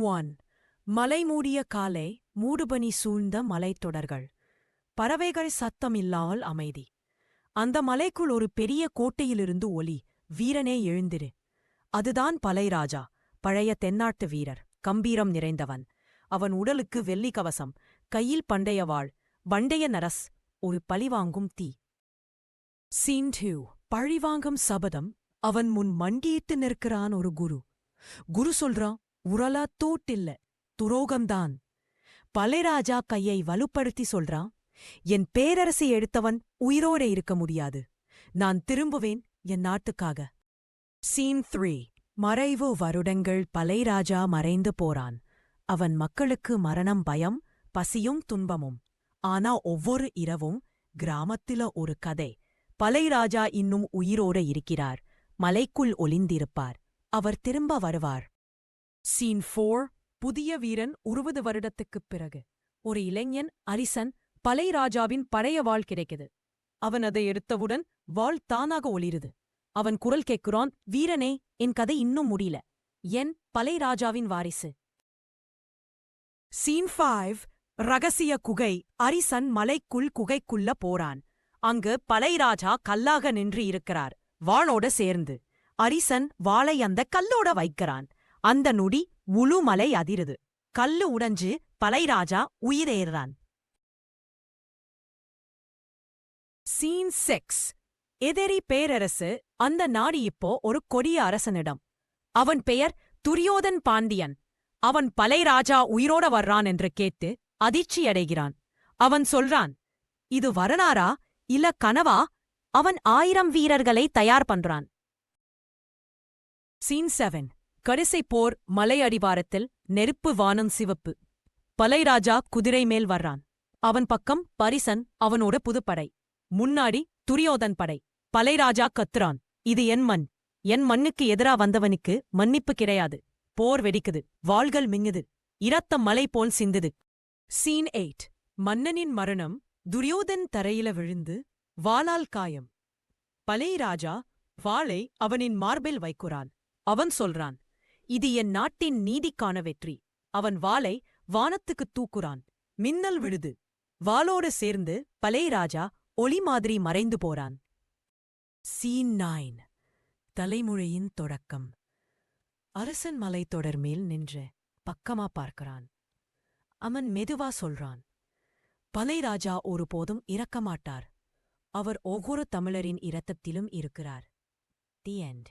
1 மலை மூடிய காலை மூடுபனி சூழ்ந்த மலைத்தொடர்கள். பறவைகள் சத்தமில்லாமல் அமைதி. அந்த மலைக்குள் ஒரு பெரிய கோட்டையிலிருந்து ஒலி. வீரனே எழுந்திரு. அதுதான் பலைராஜா, பழைய தென்னாட்டு வீரர், கம்பீரம் நிறைந்தவன். அவன் உடலுக்கு வெள்ளி கவசம், கையில் பண்டைய வாள், வண்டைய நரஸ், ஒரு பழிவாங்கும் தீ. சீன் 2 பழிவாங்கும் சபதம். அவன் முன் மண்டியிட்டு நிற்கிறான் ஒரு குரு. குரு சொல்றான், உரலா தோட்டில்ல, துரோகம்தான். பலைராஜா கையை வலுப்படுத்தி சொல்றான், என் பேரரசை எடுத்தவன் உயிரோட இருக்க முடியாது. நான் திரும்புவேன் என் நாட்டுக்காக. சீன் 3 மறைவு வருடங்கள். பலைராஜா மறைந்து போறான். அவன் மக்களுக்கு மரணம், பயம், பசியும் துன்பமும். ஆனா ஒவ்வொரு இரவும் கிராமத்தில ஒரு கதை. பலைராஜா இன்னும் உயிரோட இருக்கிறார். மலைக்குள் ஒளிந்திருப்பார். அவர் திரும்ப வருவார். சீன் 4 புதிய வீரன். 20 வருடத்துக்குப் பிறகு ஒரு இளைஞன் அரிசன். பலைராஜாவின் பழைய வாள் கிடைக்குது. அவன் அதை எடுத்தவுடன் வாள் தானாக ஒளிருது. அவன் குரல் கேட்கிறான், வீரனே, என் கதை இன்னும் முடியல. என் பலைராஜாவின் வாரிசு. சீன் 5 ரகசிய குகை. அரிசன் மலைக்குள் குகைக்குள்ள போறான். அங்கு பலைராஜா கல்லாக நின்று இருக்கிறார், வாளோட சேர்ந்து. அரிசன் வாளை அந்த கல்லோட வைக்கிறான். அந்த நொடி முழு மலை அதிருது. கல்லு உடைஞ்சு பலைராஜா உயிரேறான். சீன் 6 எதிரி பேரரசு. அந்த நாடு இப்போ ஒரு கொடிய அரசனிடம். அவன் பெயர் துரியோதன் பாண்டியன். அவன் பலைராஜா உயிரோட வர்றான் என்று கேட்டு அதிர்ச்சியடைகிறான். அவன் சொல்றான், இது வரலாறா இல்ல கனவா? அவன் 1000 வீரர்களை தயார் பண்றான். சீன் 7 கடைசி போர். மலை அடிவாரத்தில் நெருப்பு, வானம் சிவப்பு. பலைராஜா குதிரை மேல் வர்றான். அவன் பக்கம் பரிசன், அவனோட புதுப்படை. முன்னாடி துரியோதன் படை. பலைராஜா கத்துறான், இது என் மண். என் மண்ணுக்கு எதிரா வந்தவனுக்கு மன்னிப்பு கிடையாது. போர் வெடிக்குது. வாள்கள் மிங்குது. இரத்தம் மலை போல் சிந்துது. சீன் 8 மன்னனின் மரணம். துரியோதன் தரையில விழுந்து வாளால் காயம். பலைராஜா வாளை அவனின் மார்பில் வைக்கிறான். அவன் சொல்றான், இது என் நாட்டின் நீதிக்கான வெற்றி. அவன் வாளை வானத்துக்குத் தூக்குறான். மின்னல் விழுது. வாளோடு சேர்ந்து பலைராஜா ஒளி மாதிரி மறைந்து போறான். சீன் 9 தலைமுறையின் தொடக்கம். அரசன் மலைத்தொடர் மேல் நின்று பக்கமா பார்க்கிறான். அவன் மெதுவா சொல்றான், பலைராஜா ஒருபோதும் இறக்கமாட்டார். அவர் ஒவ்வொரு தமிழரின் இரத்தத்திலும் இருக்கிறார். The end.